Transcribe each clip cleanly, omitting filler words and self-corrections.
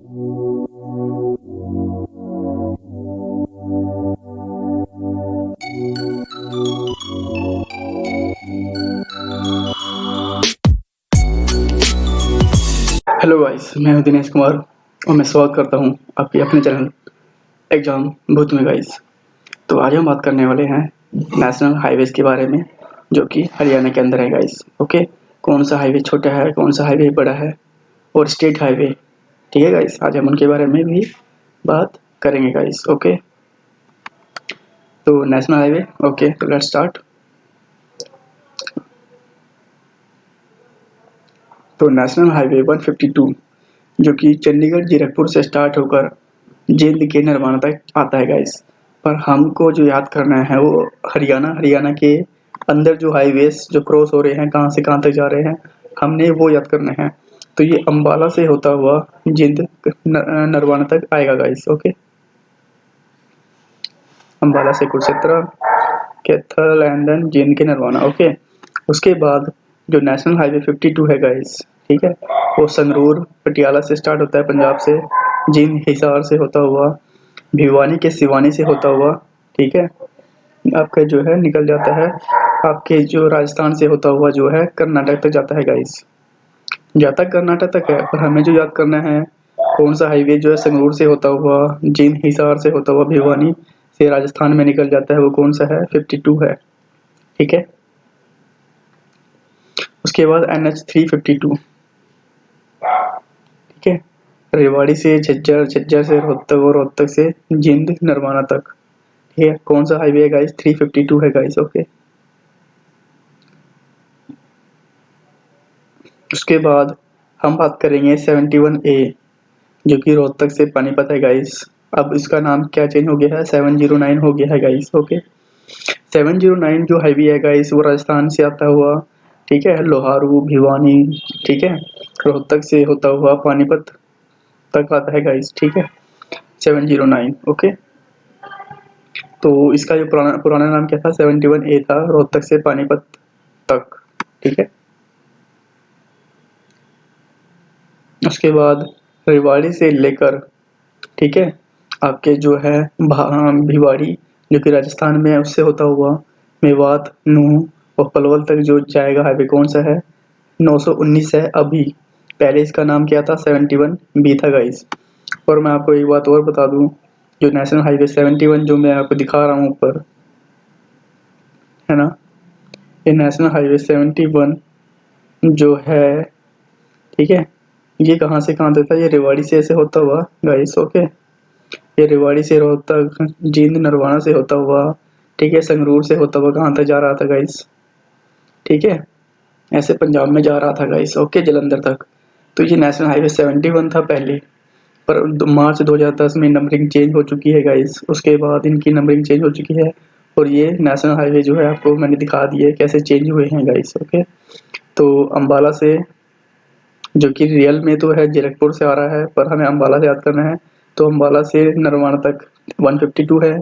Hello guys, मैं हूं दिनेश कुमार और मैं स्वागत करता हूं आपके अपने चैनल एग्जाम भूत में गाइस। तो आज हम बात करने वाले हैं नेशनल हाईवेज के बारे में, जो कि हरियाणा के अंदर है गाइस। ओके, कौन सा हाईवे छोटा है, कौन सा हाईवे बड़ा है, और स्टेट हाईवे। ठीक है गाइस, आज हम उनके बारे में भी बात करेंगे गाइस। ओके, तो नेशनल हाईवे। ओके, तो लेट्स स्टार्ट। तो नेशनल हाईवे 152 जो कि चंडीगढ़ जीरकपुर से स्टार्ट होकर जींद के नरवाना तक आता है गाइस। पर हमको जो याद करना है वो हरियाणा के अंदर जो हाईवेज जो क्रॉस हो रहे हैं, कहाँ से कहाँ तक जा रहे हैं, हमने वो याद करना है। तो ये अम्बाला से होता हुआ जींद नरवाना तक आएगा गाइस। ओके, अम्बाला से कुरुक्षेत्र, कैथल एंड देन जींद के नरवाना। ओके, उसके बाद जो नेशनल हाईवे 52 है गाइस, ठीक है, वो संगरूर पटियाला से स्टार्ट होता है, पंजाब से, जींद हिसार से होता हुआ, भिवानी के सिवानी से होता हुआ, ठीक है, आपका जो है निकल जाता है आपके जो राजस्थान से होता हुआ जो है कर्नाटक तक जाता है गाइस। जाता कर्नाटक तक है, पर हमें जो याद करना है कौन सा हाईवे जो है संगरूर से होता हुआ, जींद हिसार से होता हुआ, भिवानी से राजस्थान में निकल जाता है, वो कौन सा है? 52 है। ठीक है, उसके बाद NH 352, ठीक है, रेवाड़ी से झज्जर, झज्जर से रोहतक और रोहतक से जींद नरवाना तक। ठीक है, कौन सा हाईवे है गाइस? 352 है गाइस। ओके, उसके बाद हम बात करेंगे 71A जो कि रोहतक से पानीपत है गाइस। अब इसका नाम क्या चेंज हो गया है? 709 हो गया है गाइस। ओके, 709 जो हाईवे है गाइस वो राजस्थान से आता हुआ, ठीक है, लोहारू, भिवानी, ठीक है, रोहतक से होता हुआ पानीपत तक आता है गाइस। ठीक है, 709। ओके, तो इसका जो पुराना पुराना नाम क्या था? 71A था, रोहतक से पानीपत तक। ठीक है, उसके बाद रेवाड़ी से लेकर, ठीक है, आपके जो है भिवाड़ी जो कि राजस्थान में है, उससे होता हुआ मेवात, नूह और पलवल तक जो जाएगा हाईवे, कौन सा है? 919 है अभी। पहले इसका नाम क्या था? 71B था गाइस। और मैं आपको एक बात और बता दूं, जो नेशनल हाईवे 71 जो मैं आपको दिखा रहा हूँ ऊपर, है ना, ये नेशनल हाईवे 71 जो है, ठीक है, ये कहाँ से कहाँ तक था? ये रेवाड़ी से ऐसे होता हुआ गाइस। ओके, ये रेवाड़ी से रोहतक, जींद नरवाना से होता हुआ, ठीक है, संगरूर से होता हुआ कहाँ तक जा रहा था गाइस? ठीक है, ऐसे पंजाब में जा रहा था गाइस। ओके, जलंधर तक। तो ये नेशनल हाईवे 71 था पहले, पर मार्च 2010 में नंबरिंग चेंज हो चुकी है गाइस। उसके बाद इनकी नंबरिंग चेंज हो चुकी है, और ये नेशनल हाईवे जो है आपको मैंने दिखा दिए कैसे चेंज हुए हैं गाइस। ओके, तो अम्बाला से, जो कि रियल में तो है जीरकपुर से आ रहा है, पर हमें अम्बाला से याद करना है, तो अम्बाला से नरवाना तक 152 है,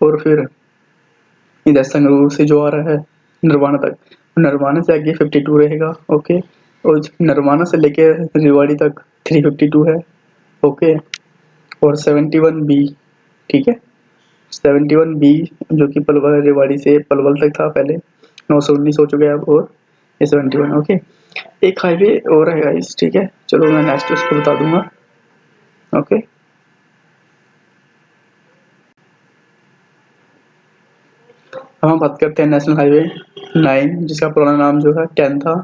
और फिर इधर संगरूर से जो आ रहा है नरवाना तक, नरवाना से आगे 52 रहेगा। ओके, और नरवाना से लेके रेवाड़ी तक 352 है। ओके, और 71B, ठीक है, 71B जो कि पलवल रेवाड़ी से पलवल तक था पहले, 919 हो चुका है अब, और ये 71। ओके, एक हाईवे और है गाइस। ठीक है, चलो मैं नेक्स्ट उसको बता दूंगा। ओके, अब हम बात करते हैं नेशनल हाईवे 9 जिसका पुराना नाम जो है 10 था।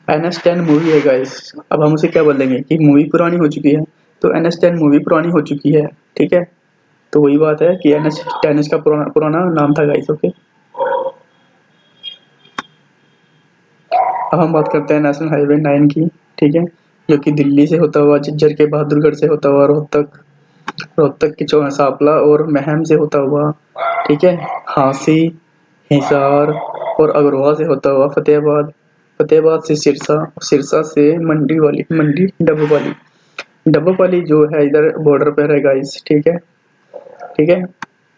NH 10 मूवी है गाइस। अब हम उसे क्या बोलेंगे कि मूवी पुरानी हो चुकी है, तो NH 10 मूवी पुरानी हो चुकी है। ठीक है, तो वही बात है कि NH 10 इसका पुराना पुराना नाम था गाइस। ओके, अब हम बात करते हैं नेशनल हाईवे 9 की। ठीक है, जो कि दिल्ली से होता हुआ, झज्जर के बहादुरगढ़ से होता हुआ, रोहतक, रोहतक के सांपला और महम से होता हुआ, ठीक है, हांसी, हिसार और अग्रवाल से होता हुआ फतेहाबाद, फतेहाबाद से सिरसा, सिरसा से मंडी वाली, मंडी डब्बोवाली, डब्बोवाली जो है इधर बॉर्डर पर है गाइस। ठीक है, ठीक है,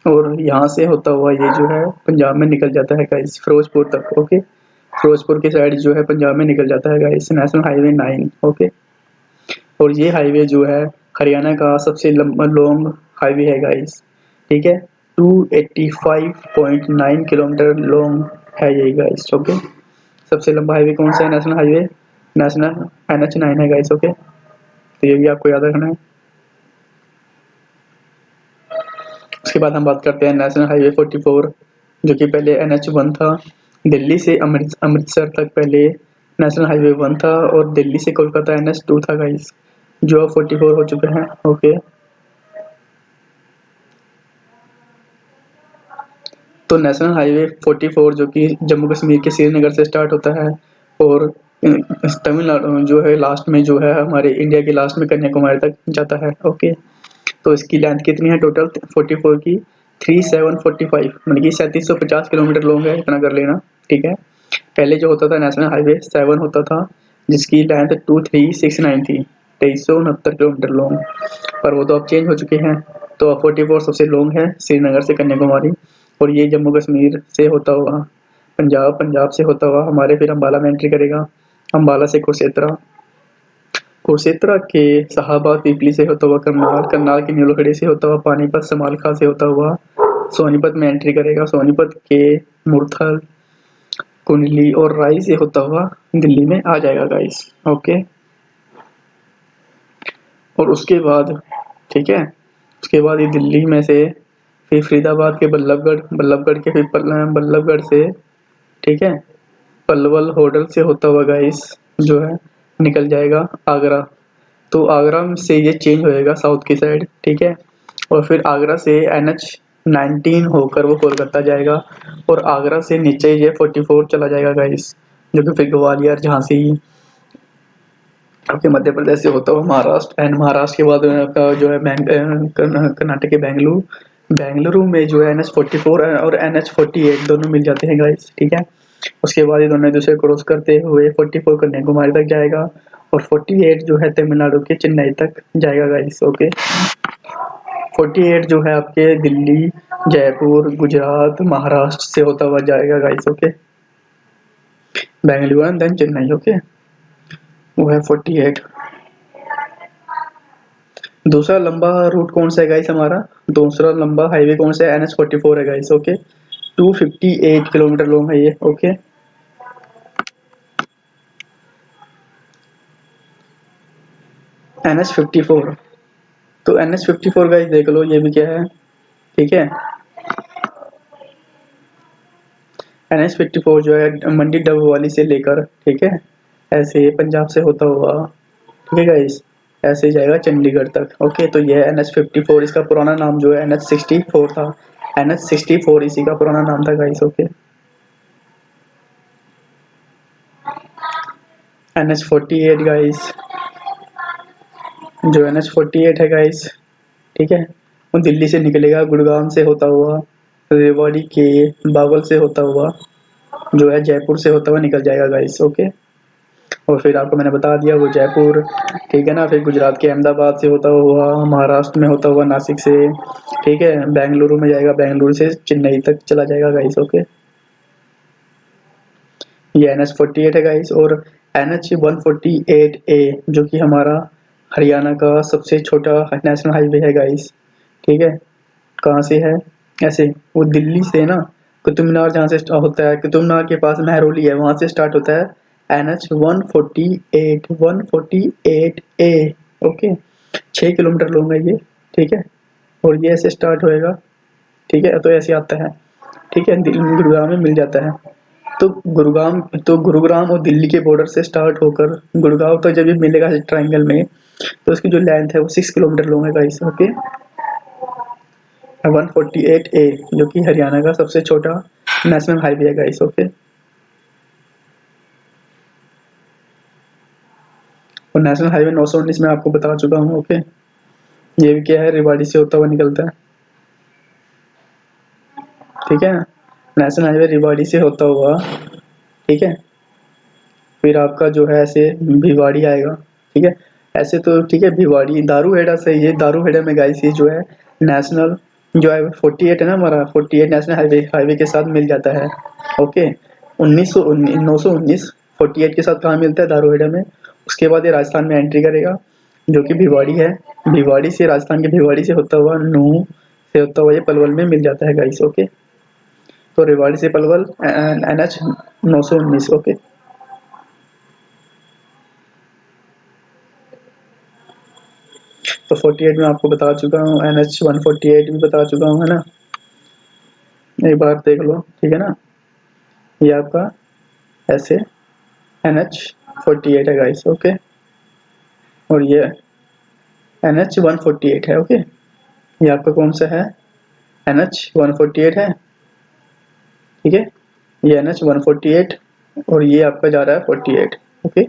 और यहाँ से होता हुआ ये जो है पंजाब में निकल जाता है गाइस, फिरोजपुर तक। ओके, फिरोजपुर की साइड जो है पंजाब में निकल जाता है गाइस, नेशनल हाईवे 9। ओके, और ये हाईवे जो है हरियाणा का सबसे लंबा लॉन्ग हाईवे है गाइस, ठीक है। 285.9 किलोमीटर लॉन्ग है ये गाइस, ओके। सबसे लंबा हाईवे कौन सा है? नेशनल हाईवे, नेशनल NH9 है गाइस, ओके। तो ये भी आपको याद रखना है। उसके बाद हम बात करते हैं नेशनल हाईवे 44, जो कि पहले NH1 था। दिल्ली से अमृतसर तक पहले नेशनल हाईवे 1 था, और दिल्ली से कोलकाता NH2 था गाइस, जो अब 44 हो चुके हैं, ओके। तो नेशनल हाईवे 44 जो कि जम्मू कश्मीर के श्रीनगर से स्टार्ट होता है, और तमिलनाडु जो है लास्ट में, जो है हमारे इंडिया के लास्ट में कन्याकुमारी तक जाता है, ओके। तो इसकी लेंथ कितनी है टोटल 44 की? 3745, मतलब कि 3750 किलोमीटर लॉन्ग है, इतना कर लेना, ठीक है। पहले जो होता था नेशनल हाईवे 7 होता था, जिसकी लेंथ 2369 थी, 2369 किलोमीटर लॉन्ग, पर वो तो अब चेंज हो चुके हैं। तो अब 44 सबसे लॉन्ग है, श्रीनगर से कन्याकुमारी, और ये जम्मू कश्मीर से होता हुआ पंजाब, पंजाब से होता हुआ हमारे फिर अम्बाला में एंट्री करेगा, अम्बाला से कुरुक्षेत्र, कुरुक्षेत्र के शाहाबाद पीपली से होता हुआ करनाल, करनाल के नीलोखड़ी से होता हुआ पानीपत, समालखा से होता हुआ सोनीपत में एंट्री करेगा, सोनीपत के मुरथल, कुंडली और राई से होता हुआ दिल्ली में आ जाएगा गाइस, ओके। और उसके बाद, ठीक है, उसके बाद ये दिल्ली में से फिर फरीदाबाद के बल्लभगढ़, बल्लभगढ़ के फिर बल्लभगढ़ से, ठीक है, पलवल होडल से होता हुआ गाइस जो है निकल जाएगा आगरा। तो आगरा से ये चेंज होएगा साउथ की साइड, ठीक है। और फिर आगरा से NH19 होकर वो कोलकाता जाएगा, और आगरा से नीचे ये 44 चला जाएगा गाइस, जो कि फिर ग्वालियर, झांसी, आपके मध्य प्रदेश से होता हुआ महाराष्ट्र, एंड महाराष्ट्र के बाद आपका जो है कर्नाटक के बेंगलुरु, बेंगलुरु में जो है NH44 और NH48 दोनों मिल जाते हैं गाइस, ठीक है। उसके बाद ये दोनों एक दूसरे क्रॉस करते हुए 44 कन्याकुमारी तक जाएगा, और 48 जो है तमिलनाडु के चेन्नई तक जाएगा गाइस, ओके। 48 जो है आपके दिल्ली, जयपुर, गुजरात, महाराष्ट्र से होता हुआ जाएगा guys, okay. Bengaluru and then Chennai, okay. वो है 48। दूसरा लंबा रूट कौन सा है गाइस हमारा? दूसरा लंबा हाईवे कौन सा है? NH44 है गाइस, ओके। 258 किलोमीटर लॉन्ग है ये, ओके। NH54, तो NH54 गाइस देख लो, ये भी क्या है, ठीक है। NH54 जो है मंडी डबवाली से लेकर, ठीक है, ऐसे पंजाब से होता हुआ, ठीक है गाइस, ऐसे जाएगा चंडीगढ़ तक, ओके। तो ये है NH54, इसका पुराना नाम जो है NH64 था, NH64 इसी का पुराना नाम था गाइस, ओके। NH48 गाइस, जो NH48 है गाइस, ठीक है, वो दिल्ली से निकलेगा, गुड़गांव से होता हुआ, रेवाड़ी के बावल से होता हुआ, जो है जयपुर से होता हुआ निकल जाएगा गाइस, ओके। और फिर आपको मैंने बता दिया वो जयपुर, ठीक है ना। फिर गुजरात के अहमदाबाद से होता हुआ, महाराष्ट्र में होता हुआ नासिक से, ठीक है, बेंगलुरु में जाएगा, बेंगलुरु से चेन्नई तक चला जाएगा गाइस, ओके। ये NH48 है गाइस। और NH148A जो कि हमारा हरियाणा का सबसे छोटा नेशनल हाईवे है गाइस, ठीक है। कहाँ से है? ऐसे वो दिल्ली से ना, कुतुब मीनार जहाँ से होता है, कुतुब मीनार के पास महरौली है, वहाँ से स्टार्ट होता है। NH148, 148A, okay. 6 kilometre long है ये, ठीक है। और ये ऐसे स्टार्ट होएगा, ठीक है, तो ऐसे आता है, ठीक है, गुरुग्राम में मिल जाता है। तो गुरुग्राम और दिल्ली के बॉर्डर से स्टार्ट होकर गुड़गांव तक जब ये मिलेगा ट्रायंगल में, तो इसकी जो लेंथ है वो 6 किलोमीटर लॉन्ग है गाइस, ओके। 148A जो कि हरियाणा का सबसे छोटा नेशनल हाईवे है गाइस, ओके। और नेशनल हाईवे 919 में आपको बता चुका हूँ, ओके। ये भी क्या है, रेवाड़ी से होता हुआ निकलता है, ठीक है। नेशनल हाईवे रेवाड़ी से होता हुआ, ठीक है, फिर आपका जो है ऐसे भिवाड़ी आएगा, ठीक है। ऐसे तो ठीक है, भिवाड़ी दारूहेड़ा से, ये दारूहेड़ा में गाइस ये जो है नेशनल जो है 48 है ना हमारा, 48 नेशनल हाईवे हाईवे के साथ मिल जाता है, ओके। 919 48 के साथ कहाँ मिलता है? दारूहेड़ा में। उसके बाद ये राजस्थान में एंट्री करेगा, जो कि भिवाड़ी है। भिवाड़ी से, राजस्थान के भिवाड़ी से होता हुआ, नूह से होता हुआ ये पलवल में मिल जाता है गाइस। ओके, तो रेवाड़ी से पलवल NH 919। ओके, तो 48 में आपको बता चुका हूँ, NH 148 भी बता चुका हूँ, है ना। एक बार देख लो, ठीक है ना। ये आपका ऐसे NH 48 है गाइस। ओके, और ये NH 148 है। ओके, ये आपका कौन सा है, NH 148 है, ठीक है। ये NH 148 और ये आपका जा रहा है 48। ओके,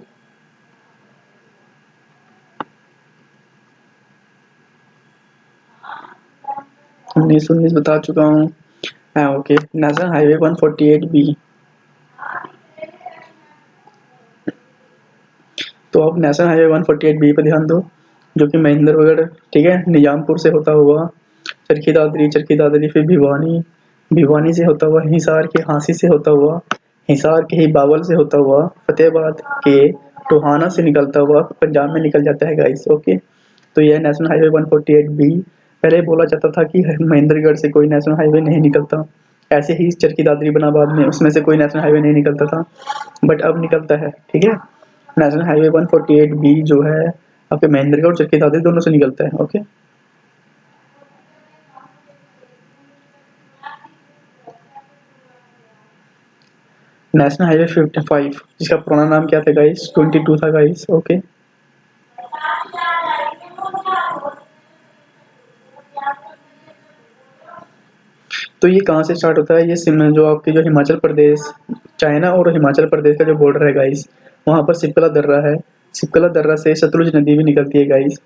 19 बता चुका हूँ। हाँ, ओके, नेशनल हाईवे 148B। तो अब नेशनल हाईवे 148B पे ध्यान दो, जो कि महेंद्रगढ़, ठीक है, निजामपुर से होता हुआ चरखी दादरी, चरखी दादरी फिर भिवानी, भिवानी से होता हुआ हिसार के हांसी से होता हुआ, हिसार के ही बावल से होता हुआ फतेहाबाद के टोहाना से निकलता हुआ पंजाब में निकल जाता है गाइस। ओके, तो यह नेशनल हाईवे 148B। पहले बोला जाता था कि महेंद्रगढ़ से कोई नेशनल हाईवे नहीं निकलता, ऐसे ही चरखी दादरी बनाबाद में उसमें से कोई नेशनल हाईवे नहीं निकलता था, बट अब निकलता है, ठीक है। नेशनल हाईवे 148B जो है आपके महेंद्रगढ़ और चरखी दादरी दोनों से निकलता है। ओके, नेशनल हाईवे 55 जिसका पुराना नाम क्या था गाइस, 22 था गाइस। ओके, तो ये कहाँ से स्टार्ट होता है, ये जो आपके जो हिमाचल प्रदेश, चाइना और हिमाचल प्रदेश का जो बॉर्डर है गाइस, वहाँ पर सिपला दर्रा है। सिपला दर्रा से सतलुज नदी भी निकलती है गाइस।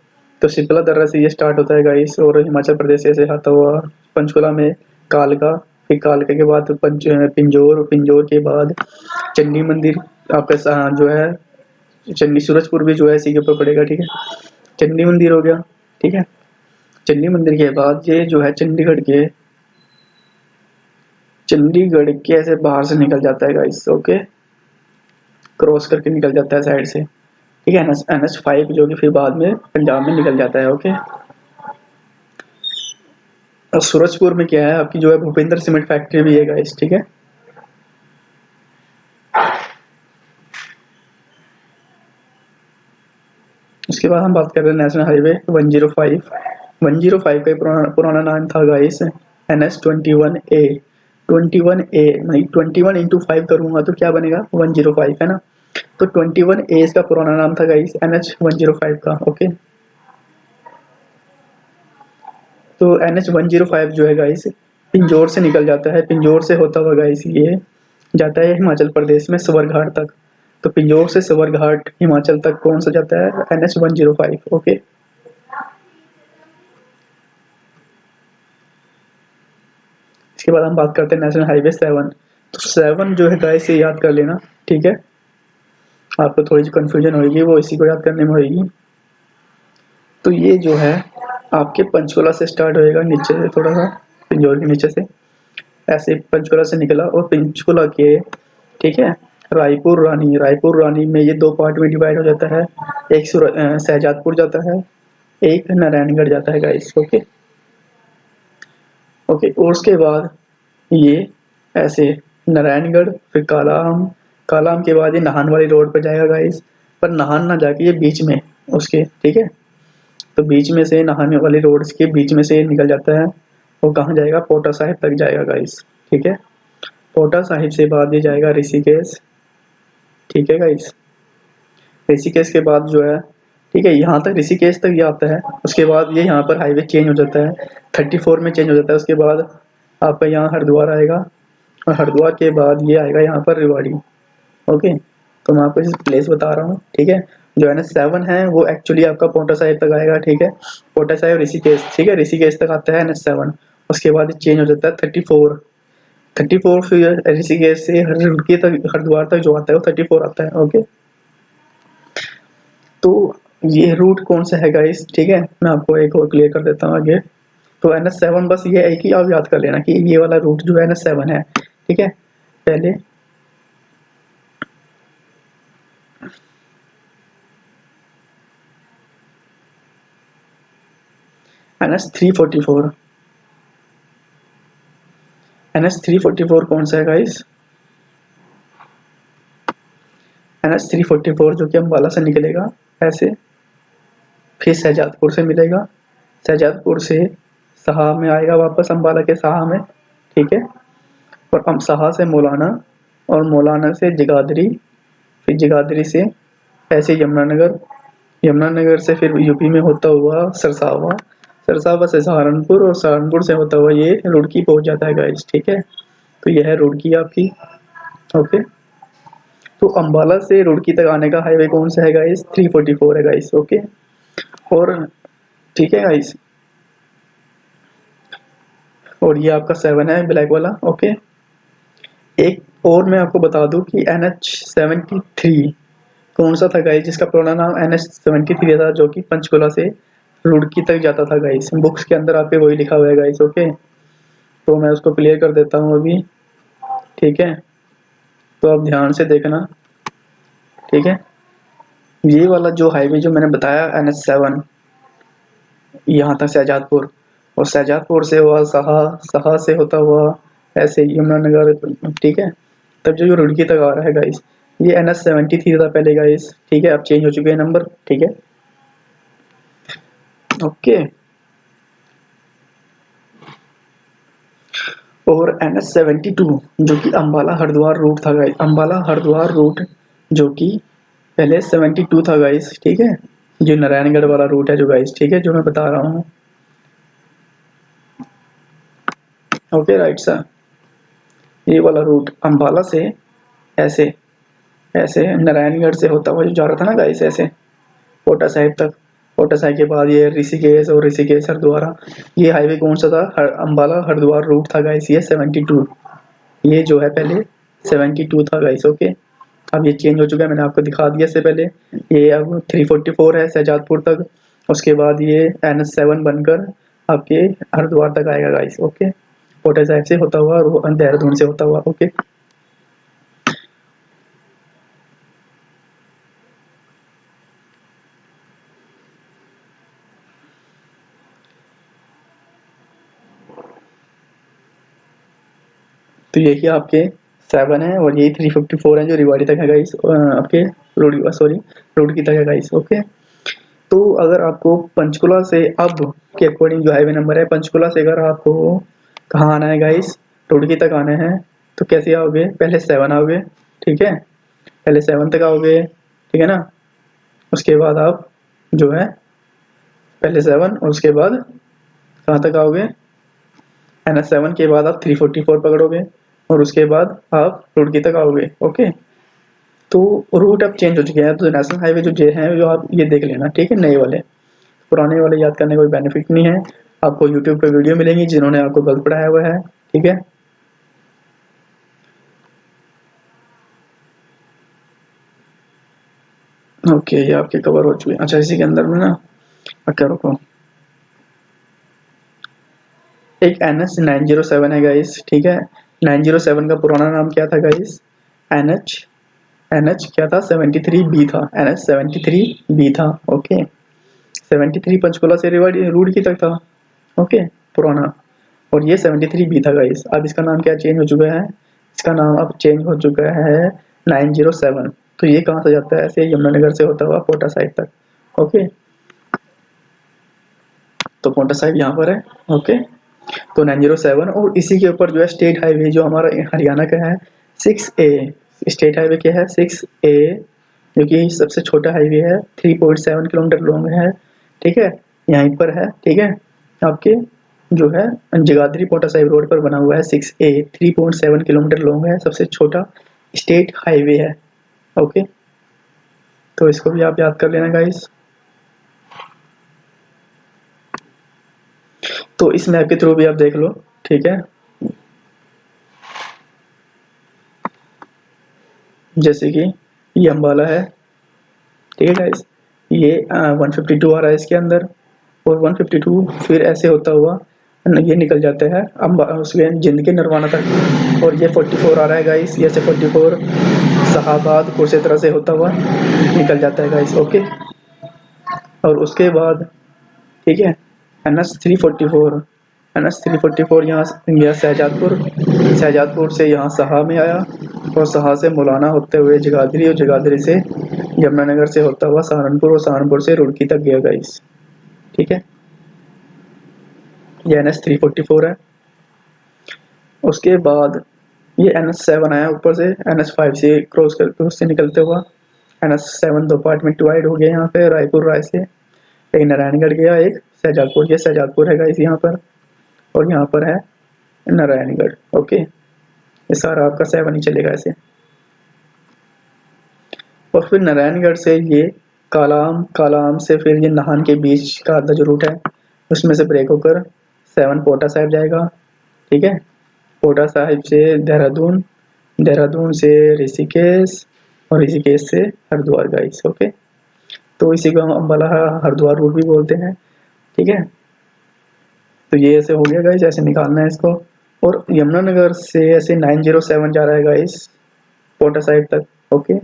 तो सिपला दर्रा से ये स्टार्ट होता है गाइस, और हिमाचल प्रदेश से ऐसे आता हुआ पंचकुला में कालका, फिर कालका के बाद पिंजौर, पिंजौर के बाद चंडी मंदिर आपका जो है, चंडी सूरजपुर भी जो है इसी के ऊपर पड़ेगा, ठीक है। चंडी मंदिर हो गया, ठीक है। चंडी मंदिर के बाद ये जो है चंडीगढ़ के ऐसे बाहर से निकल जाता है गाइस। ओके, क्रॉस करके निकल जाता है साइड से, ठीक है। NH 5 जो कि फिर बाद में पंजाब में निकल जाता है। ओके, और सूरजपुर में क्या है आपकी जो है भूपेंद्र सीमेंट फैक्ट्री भी है गाइस, ठीक है। उसके बाद हम बात कर रहे हैं नेशनल हाईवे 105। 105 का पुराना नाम था गाइस NH 21A। 21A नहीं, 21 × 5 करूंगा तो क्या बनेगा, 105, है ना। तो 21A इसका पुराना नाम था गाइस NH 105 का। ओके, तो NH 105 जो है गाइस पिंजौर से निकल जाता है, पिंजौर से होता हुआ गाइस ये जाता है हिमाचल प्रदेश में सवरघाट तक। तो पिंजौर से सवरघाट हिमाचल तक कौन सा जाता है, NH 105। ओके, इसके बाद हम बात करते हैं नेशनल हाईवे 7। तो 7 जो है गाइस ये याद कर लेना, ठीक है। आपको थोड़ी सी कंफ्यूजन होगी वो इसी को याद करने में होगी। तो ये जो है आपके पंचकुला से स्टार्ट होएगा, नीचे से थोड़ा सा, पिंजौर के नीचे से ऐसे पंचकुला से निकला और पंचकुला के, ठीक है, रायपुर रानी में ये दो पार्ट में डिवाइड हो जाता है। एक शहजादपुर जाता है, एक नारायणगढ़ जाता है गाइस। ओके, ओके, और उसके बाद ये ऐसे नारायणगढ़ फिर कालाअम, कालाअम के बाद ये नाहन वाली रोड पर जाएगा गाइस। पर नाहन ना जाके ये बीच में उसके, ठीक है। तो बीच में से नाहन वाली रोड के बीच में से निकल जाता है, वो कहाँ जाएगा, पोटा साहिब तक जाएगा गाइस, ठीक है। पोटा साहिब से बाद ये जाएगा ऋषिकेश, ठीक है गाइस। ऋषिकेश के बाद जो है, ठीक है, यहाँ तक ऋषिकेश तक ये आता है। उसके बाद ये यहाँ पर हाईवे चेंज हो जाता है, 34 में चेंज हो जाता है। उसके बाद आपका यहाँ हरिद्वार आएगा, और हरिद्वार के बाद ये आएगा यहाँ पर रेवाड़ी। ओके, तो मैं आपको इस प्लेस बता रहा हूँ, ठीक है। जो NH 7 है वो एक्चुअली आपका पोटा साहिब तक आएगा, ठीक है। पोटा साहिब ऋषिकेश, ठीक है, ऋषिकेश तक आता है NH 7। उसके बाद चेंज हो जाता है 34, 34 फिर ऋषिकेश से रुड़की तक, हरिद्वार तक जो आता है वो 34 आता है। ओके, तो ये रूट कौन सा है गाइस, ठीक है, मैं आपको एक और क्लियर कर देता हूँ आगे। तो NH 7 बस ये है कि आप याद कर लेना कि ये वाला रूट जो है NH 7 है, ठीक है। पहले NH344 NH344 कौन सा है गाइस? NH344 जो कि अम्बाला से निकलेगा ऐसे, फिर शहजादपुर से मिलेगा, शहजादपुर से सहा में आएगा वापस, अम्बाला के सहा में, ठीक है। और हम सहा से मौलाना, और मौलाना से जगाधरी, फिर जगाधरी से ऐसे यमुनानगर, यमुनानगर से फिर यूपी में होता हुआ सरसावा, सरसावा से सहारनपुर, और सहारनपुर से होता हुआ ये रुड़की पहुंच जाता है गाइस, ठीक है। तो यह है रुड़की आपकी, ओके। तो अम्बाला से रुड़की तक आने का हाईवे कौन सा है गाइस? 344 है गाइस, ओके। और ठीक है गाइस, और ये आपका 7 है ब्लैक वाला, ओके। एक और मैं आपको बता दूं कि NH73 कौन सा था गाइस, जिसका पुराना नाम NH73 था, जो कि पंचकुला से रुड़की तक जाता था गाइस। बुक्स के अंदर आपके वही लिखा हुआ है गाइस, ओके। तो मैं उसको क्लियर कर देता हूँ अभी, ठीक है। तो आप ध्यान से देखना, ठीक है। ये वाला जो हाईवे जो मैंने बताया NH7, यहाँ था शहजादपुर, और शहजादपुर से हुआ सहा, सहा से होता हुआ ऐसे यमुनानगर, ठीक है। तब जो ये रुड़की तक आ रहा है गाइस, ये NH73 था पहले गाइस, ठीक है। अब चेंज हो चुके हैं नंबर, ठीक है, ओके। और NH72 जो कि अम्बाला हरिद्वार रूट था गाइस, अम्बाला हरिद्वार रूट जो कि पहले 72 था गाइस, ठीक है। जो नारायणगढ़ वाला रूट है जो गाइस, ठीक है, जो मैं बता रहा हूँ, ओके राइट सर। ये वाला रूट अम्बाला से ऐसे, ऐसे नारायणगढ़ से होता हुआ जो जा रहा था ना गाइस, ऐसे कोटा साहिब तक, कोटा साहिब के बाद ये ऋषिकेश, और ऋषिकेश हरिद्वार, ये हाईवे कौन सा था? अम्बाला हरिद्वार रूट था गाइस, ये 72, ये जो है पहले 72 था गाइस, ओके। अब ये चेंज हो चुका है, मैंने आपको दिखा दिया इससे पहले। ये अब 344 है शहजादपुर तक, उसके बाद ये NH7 बनकर आपके हरिद्वार तक आएगा गाइस, ओके। कोटा साहिब से होता हुआ और देहरादून से होता हुआ, ओके। तो यही आपके 7 है, और यही 354 है जो रेवाड़ी तक है गाइस, आपके रोड, सॉरी रुड़की तक है गाइस, ओके। तो अगर आपको पंचकुला से अब के अकॉर्डिंग जो हाईवे नंबर है, पंचकुला से अगर आपको कहाँ आना है गाइस, रुड़की तक आना है, तो कैसे आओगे? पहले 7 आओगे, ठीक है, पहले 7 तक आओगे, ठीक है ना। उसके बाद आप जो है पहले 7, और उसके बाद कहाँ तक आओगे? NH7 के बाद आप 344 पकड़ोगे, और उसके बाद आप रुड़की तक आओगे, ओके। तो रूट अब चेंज हो चुके हैं, तो नेशनल हाईवे जो जे हैं जो आप ये देख लेना, ठीक है, नए वाले, पुराने वाले याद करने का कोई बेनिफिट नहीं है। आपको यूट्यूब पे वीडियो मिलेंगी जिन्होंने आपको गलत पढ़ाया हुआ है, ठीक है। ओके, ये आपके कवर हो चुके हैं। अच्छा, इसी के अंदर में ना, क्या रुको, एक NH907 है गाइस, ठीक है। 907 का पुराना नाम क्या था गाइस? NH, NH क्या था? 73B था, NH73B था, ओके। 73 पंचकुला से रेवाड़ी रुड़की तक था, ओके, पुराना। और ये 73B था गाइस। अब इसका नाम क्या चेंज हो चुका है? इसका नाम अब चेंज हो चुका है 907। तो ये कहाँ से जाता है? ऐसे यमुनानगर से होता हुआ कोटा साइड तक, ओके। तो कोटा साइड यहाँ पर है, ओके। तो 907, और इसी के ऊपर जो है स्टेट हाईवे जो हमारा हरियाणा का है 6A, स्टेट हाईवे क्या है? 6A, जो कि सबसे छोटा हाईवे है, 3.7 किलोमीटर लॉन्ग है, ठीक है, यहीं पर है, ठीक है। आपके जो है जगाधरी पोटा साहिब रोड पर बना हुआ है 6A, 3.7 किलोमीटर लॉन्ग है, सबसे छोटा स्टेट हाईवे है, ओके। तो इसको भी आप याद कर लेना गाइस। तो इस मैप के थ्रू भी आप देख लो, ठीक है। जैसे कि ये अम्बाला है, ठीक है गाइस, ये 152 आ रहा है इसके अंदर, और 152 फिर ऐसे होता हुआ ये निकल जाता है उसके जिंद के नरवाना तक, और ये 44 आ रहा है गाइस, ये से 44 शाहाबाद कुरुक्षेत्र से होता हुआ निकल जाता है गाइस, ओके। और उसके बाद, ठीक है, NH344 NH344 यहाँ गया शहजादपुर से यहाँ सहा में आया और सहा से मौलाना होते हुए जगाधरी और जगाधरी से यमुनानगर से होता हुआ सहारनपुर और सहारनपुर से रुड़की तक गया गाइस। ठीक है, ये NH344 है। उसके बाद ये NH7 आया ऊपर से, NH5 से क्रॉस से निकलते हुआ। NH7 दो पार्ट में डिवाइड हो गया यहाँ पे, रायपुर राय से एक नारायणगढ़ गया, एक शहजादपुर। ये शहजादपुर है गाइस यहाँ पर, और यहाँ पर है नारायणगढ़। ओके, ये सारा आपका 7 ही चलेगा ऐसे। और फिर नारायणगढ़ से ये कालाम से फिर ये नाहन के बीच का आधा जो रूट है उसमें से ब्रेक होकर 7 पोटा साहिब जाएगा। ठीक है, पोटा साहिब से देहरादून, देहरादून से ऋषिकेश और ऋषिकेश से हरिद्वार गाइस। ओके, तो इसी को हम अम्बाला हरिद्वार रूट भी बोलते हैं। ठीक है, तो ये ऐसे हो गया गाइस, ऐसे निकालना है इसको। और यमुनानगर से ऐसे 907 जा रहा है गाइस पोटा साहिब तक। ओके,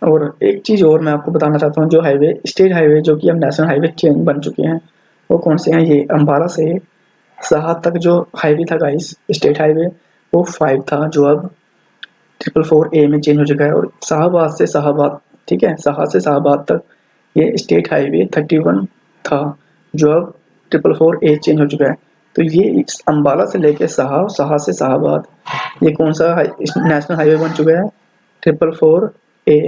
और एक चीज़ और मैं आपको बताना चाहता हूँ, जो हाईवे स्टेट हाईवे जो कि अब नेशनल हाईवे चेंज बन चुके हैं वो कौन से हैं। ये अम्बाला से साहा तक जो हाईवे था गाइस स्टेट हाईवे, वो 5 था, जो अब 444A में चेंज हो चुका है। और शाहबाद से शाहबाद, ठीक है, शाह से शाहबाद तक ये स्टेट हाईवे 31 था, जो अब 444A चेंज हो चुका है। तो ये अम्बाला से लेके शाह से शाहबाद, ये कौन सा नेशनल हाईवे बन चुका है, 444A।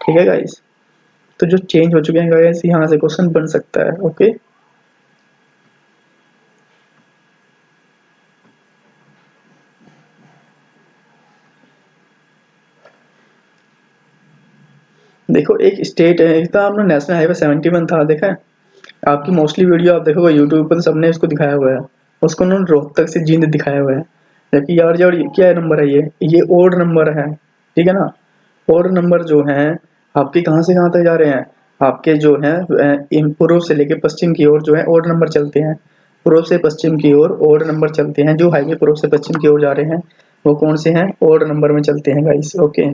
ठीक है गाइस, तो जो चेंज हो चुके हैं गाइस, यहाँ से क्वेश्चन बन सकता है। ओके, देखो एक स्टेट है, एक था आपने नेशनल हाईवे 71 था, देखा है आपकी मोस्टली वीडियो आप देखोगे यूट्यूब पर सबने इसको दिखाया हुआ है, उसको उन्होंने रोहतक से जींद दिखाया हुआ है। जबकि यार यार क्या नंबर है, ये ओड नंबर है। ठीक है ना, ओड नंबर जो है आपके कहाँ से कहाँ तक जा रहे हैं, आपके जो है पूर्व से लेके पश्चिम की ओर जो है ओड नंबर चलते हैं। पूर्व से पश्चिम की ओर ओड नंबर चलते हैं। जो हाईवे पूर्व से पश्चिम की ओर जा रहे हैं वो कौन से हैं, ओड नंबर में चलते हैं गाइस। ओके,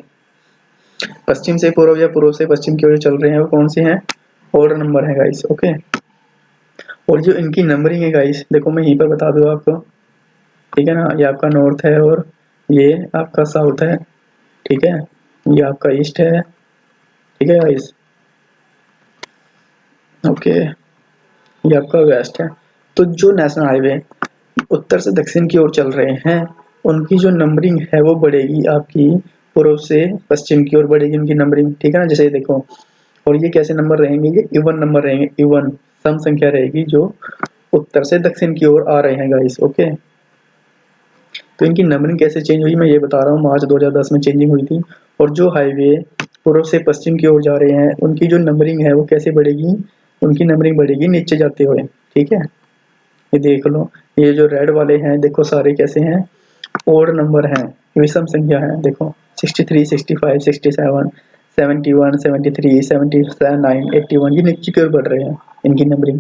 पश्चिम से पूर्व या पूर्व से पश्चिम की ओर चल रहे हैं वो कौन से हैं, ओड नंबर है गाइस। ओके, और जो इनकी नंबरिंग है गाइस, देखो मैं यहीं पर बता दूँ आपको। ठीक है ना, ये आपका नॉर्थ है और ये आपका साउथ है। ठीक है, ये आपका ईस्ट है। ठीक है गाइस, ओके, ये आपका वेस्ट है। तो जो नेशनल हाईवे उत्तर से दक्षिण की ओर चल रहे हैं उनकी जो नंबरिंग है वो बढ़ेगी आपकी पूर्व से पश्चिम की ओर बढ़ेगी उनकी नंबरिंग। ठीक है ना, जैसे देखो, और ये कैसे नंबर रहेंगे, ये इवन नंबर रहेंगे, इवन सम संख्या रहेगी जो उत्तर से दक्षिण की ओर आ रहे हैं गाइस। ओके, तो इनकी नंबरिंग कैसे चेंज हुई मैं ये बता रहा हूँ। मार्च 2010 में चेंजिंग हुई थी। और जो हाईवे पूर्व से पश्चिम की ओर जा रहे हैं उनकी जो नंबरिंग है वो कैसे बढ़ेगी, उनकी नंबरिंग बढ़ेगी नीचे जाते हुए। ठीक है, ये देख लो, ये जो रेड वाले हैं देखो सारे कैसे हैं, ओड नंबर हैं, विषम संख्या है। देखो 63, 65, 67, 71, 73, 79, 81, ये नीचे की ओर बढ़ रहे हैं इनकी नंबरिंग।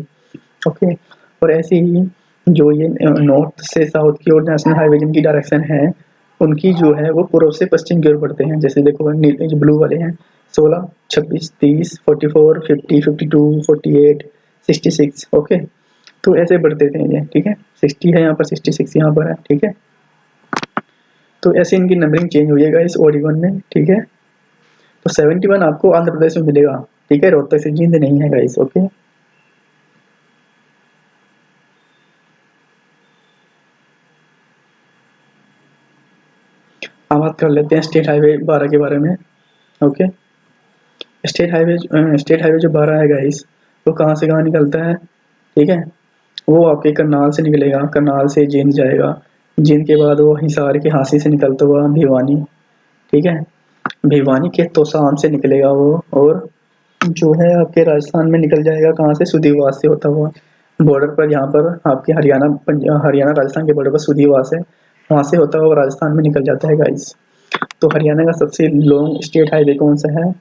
ओके, और ऐसे ही जो ये नॉर्थ से साउथ की ओर नेशनल हाईवे जिनकी डायरेक्शन है उनकी जो है वो पूर्व से पश्चिम की ओर बढ़ते हैं। जैसे देखो जो ब्लू वाले हैं 16, 26, 30, 44, 50, 52, 48, 66। ओके, तो ऐसे बढ़ते थे ये। ठीक है, 60 है यहाँ पर, 66 यहाँ पर है। ठीक है, तो ऐसे इनकी नंबरिंग चेंज हुई है इस ओड-इवन में। ठीक है, तो 71 आपको आंध्र प्रदेश में मिलेगा। ठीक है, रोहतक से जींद नहीं है गाइस। ओके, अब बात कर लेते हैं स्टेट हाईवे 12 के बारे में। ओके, स्टेट हाईवे जो 12 है गाइस वो कहाँ से कहाँ निकलता है। ठीक है, वो आपके करनाल से निकलेगा, करनाल से जींद जाएगा, जींद के बाद वो हिसार के हांसी से निकलता हुआ भिवानी। ठीक है, भिवानी के तोशाम से निकलेगा वो, और जो है आपके राजस्थान में निकल जाएगा कहाँ से, सुधीवास से होता हुआ। बॉर्डर पर यहाँ पर आपके हरियाणा राजस्थान के बॉर्डर पर सुधीवास है, वहाँ से होता हुआ राजस्थान में निकल जाता है गाइस। तो हरियाणा का सबसे लॉन्ग स्टेट हाईवे कौन सा है,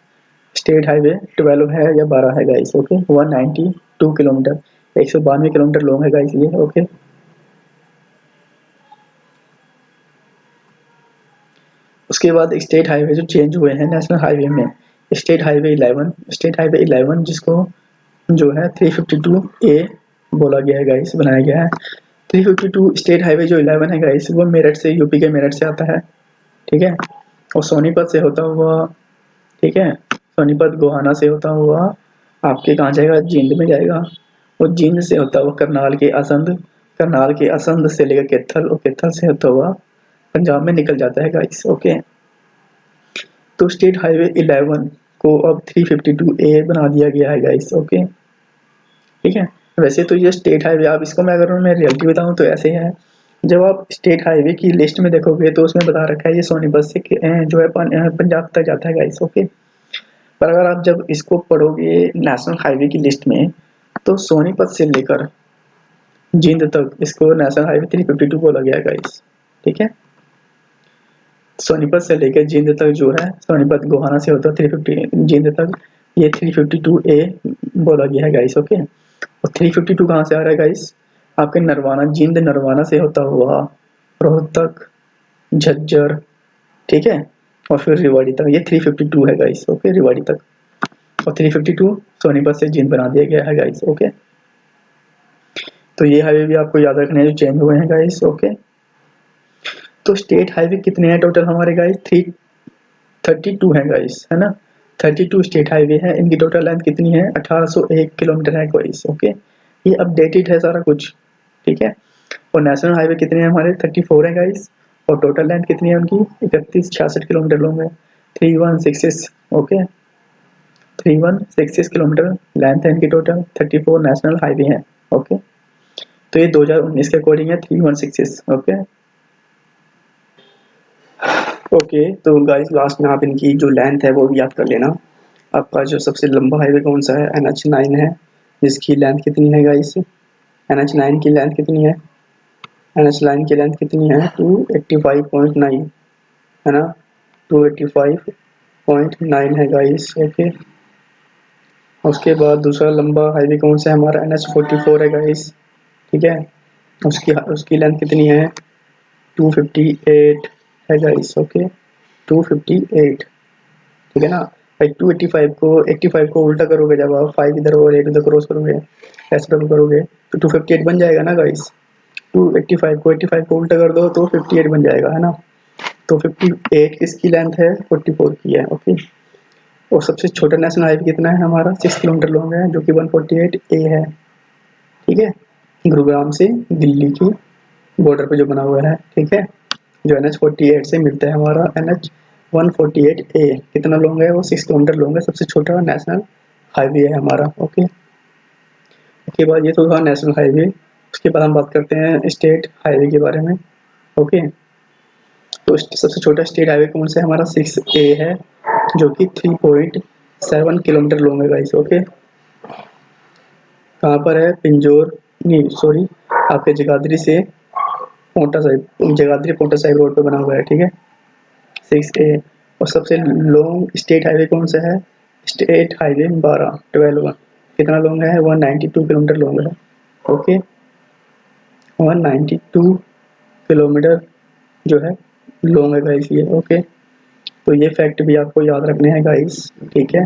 स्टेट हाईवे 12 है या 12 है guys. Okay, 192 kilometre, 192 kilometre long है गाइस ये। ओके, उसके बाद स्टेट हाईवे जो चेंज हुए हैं नेशनल हाईवे में, स्टेट हाईवे 11 जिसको जो है 352A बोला गया है गाइस, बनाया गया है। 352 स्टेट हाईवे जो 11 है गाइस, वो मेरठ से, यूपी के मेरठ से आता है, ठीक है। और सोनीपत से होता हुआ, ठीक है, सोनीपत गोहाना से होता हुआ आपके कहाँ जाएगा, जींद में जाएगा। और जींद से होता हुआ करनाल के असंध, करनाल के असंध से लेकर कैथल, और कैथल से होता हुआ पंजाब में निकल जाता है गाइस, ओके। तो स्टेट हाईवे 11 को अब 352A बना दिया गया है गाइस, ओके, ठीक है। वैसे तो ये स्टेट हाईवे, आप इसको मैं अगर मैं रियलिटी बताऊं तो ऐसे है, जब आप स्टेट हाईवे की लिस्ट में देखोगे तो उसमें बता रखा है ये सोनीपत से जो है पंजाब तक जाता है गाइस, ओके। पर अगर आप जब इसको पढ़ोगे नेशनल हाईवे की लिस्ट में, तो सोनीपत से लेकर जींद तक इसको नेशनल हाईवे 352 बोला गया है गाइस, ठीक है। सोनीपत से लेकर जींद तक जो है, सोनीपत गोहाना से होता है 350 जींद तक, ये 352A बोला गया है गाइस, ओके। और 352 कहाँ से आ रहा है गाइस, आपके नरवाना, जींद नरवाना से होता हुआ रोहतक, झज्जर, ठीक है, और फिर रेवाड़ी तक, ये 352 है गाइस, ओके, रेवाड़ी तक। और 352 सोनीपत से जींद बना दिया गया है गाइस, ओके। तो ये हाईवे भी आपको याद रखने हैं जो चेंज हुए हैं गाइस, ओके। तो स्टेट हाईवे कितने हैं टोटल हमारे गाइस, 332 है गाइस, है ना। 32 स्टेट हाईवे है, इनकी टोटल लेंथ कितनी है, 1801 किलोमीटर है गाइस, ओके। ये अपडेटेड है सारा कुछ, ठीक है। और नेशनल हाईवे कितने हैं हमारे, 34 है गाइस। और टोटल लेंथ कितनी है उनकी, 3166 किलोमीटर लॉन्ग है, 3166, ओके। 3166 किलोमीटर लेंथ है इनकी टोटल, 34 नेशनल हाईवे हैं, ओके। तो ये 2019 के अकॉर्डिंग है 3166, ओके। ओके, तो गाइस लास्ट में आप इनकी जो लेंथ है वो भी याद कर लेना। आपका जो सबसे लंबा हाईवे कौन सा है, NH9 है, जिसकी लेंथ कितनी है गाइस, NH9 की लेंथ कितनी है, NH9 की लेंथ कितनी है, 285.9, है ना, 285.9 है गाइस, ओके। उसके बाद दूसरा लंबा हाईवे कौन सा है हमारा, NH44 है गाइस, ठीक है। उसकी उसकी लेंथ कितनी है, 258 है गाइस, ओके, 258, ठीक है ना। भाई 285 को उल्टा करोगे, जब आप 5 इधर और 8 उधर क्रॉस करोगे, ऐसे डबल करोगे तो 258 बन जाएगा ना गाइस। 285 को उल्टा कर दो तो 58 बन जाएगा, है ना। तो 58 किसकी लेंथ है, 44 की है, ओके। और सबसे छोटा नेशनल हाईवे कितना है हमारा, 6 किलोमीटर लॉन्ग है, जो कि 148A है, ठीक है। गुरुग्राम से दिल्ली की बॉर्डर पे जो बना हुआ है, ठीक है, जो NH48 से मिलता है हमारा NH148A, कितना लॉन्ग है वो, 6 किलोमीटर लॉन्ग है, सबसे छोटा नेशनल हाईवे है हमारा, ओके। उसके बाद ये तो था नेशनल हाईवे। उसके बाद हम बात करते हैं स्टेट हाईवे के बारे में, ओके। तो सबसे छोटा स्टेट हाईवे कौन सा है हमारा, 6A है, जो कि 3.7 किलोमीटर लॉन्ग है गाइस, ओके। कहाँ पर है, पिंजौर, नहीं सॉरी, आपके जगाधरी से पोंटा साहिब, जगाधरी पोंटा साहिब रोड पे बना हुआ है, ठीक है, 6A। और सबसे लॉन्ग स्टेट हाईवे कौन सा है, स्टेट हाईवे 12 कितना लॉन्ग है, 192 किलोमीटर लॉन्ग है, ओके। 192 किलोमीटर जो है लॉन्ग है गाइस ये, ओके। तो ये फैक्ट भी आपको याद रखने हैं गाइस, ठीक है।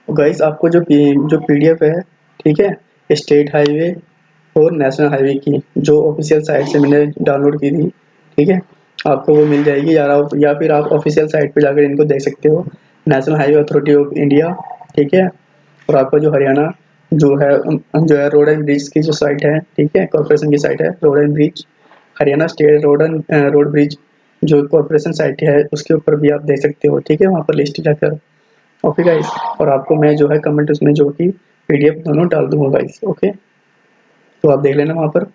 गाइस आपको जो PDF है, ठीक है, स्टेट हाईवे और नेशनल हाईवे की जो ऑफिशियल साइट से मैंने डाउनलोड की थी, ठीक है, आपको वो मिल जाएगी यार, या फिर आप ऑफिशियल साइट पे जाकर इनको देख सकते हो, national highway authority of India, ठीक है। और आपका जो हरियाणा जो है रोड एंड ब्रिज की जो साइट है, ठीक है, कॉर्पोरेशन की साइट है, road and bridge, Haryana state road bridge जो कॉर्पोरेशन साइट है उसके ऊपर भी आप देख सकते हो, ठीक है, वहाँ पर लिस्ट जाकर, ओके गाइस। और आपको मैं जो है कमेंट उसमें जो कि PDF दोनों डाल दूंगा गाइस, ओके। तो आप देख लेना वहाँ पर।